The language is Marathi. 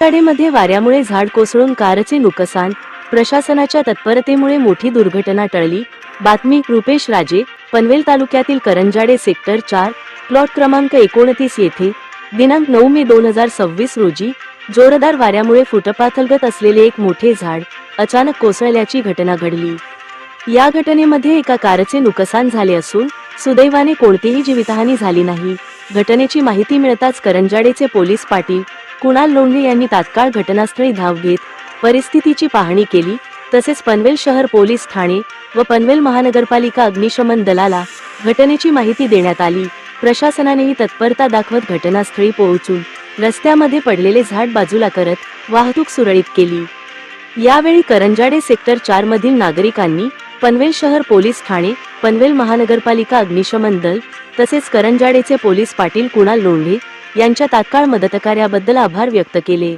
करंजाडेमध्ये वाऱ्यामुळे झाड कोसळून कारचे नुकसान, प्रशासनाच्या तत्परतेमुळे मोठी दुर्घटना टळली. बातमी रुपेश राजे, पनवेल तालुक्यातील करंजाडे सेक्टर 4, प्लॉट क्रमांक 29 येथे दिनांक 9 मे 2026 रोजी जोरदार वाऱ्यामुळे फुटपाथलगत असलेले एक मोठे झाड अचानक कोसळल्याची घटना घडली. या घटनेमध्ये एका कारचे नुकसान झाले असून सुदैवाने कोणतीही जीवितहानी झाली नाही. घटनेची माहिती मिळताच करंजाडेचे पोलीस पाटील कुणाल लोंढे यांनी तात्काळ घटनास्थळी धाव घेत परिस्थितीची पाहणी केली. तसेच पनवेल शहर पोलीस ठाणे व पनवेल महानगरपालिका अग्निशमन दलाला घटनेची माहिती देण्यात आली. प्रशासनानेही तत्परता दाखवत घटनास्थळी पोहोचून रस्त्यामध्ये पडलेले झाड बाजूला करत वाहतूक सुरळीत केली. यावेळी करंजाडे सेक्टर 4 मधील नागरिकांनी पनवेल शहर पोलीस ठाणे, पनवेल महानगरपालिका अग्निशमन दल तसेच करंजाडेचे पोलीस पाटील कुणाल लोंढे यांच्या तात्काळ मदतकार्याबद्दल आभार व्यक्त केले.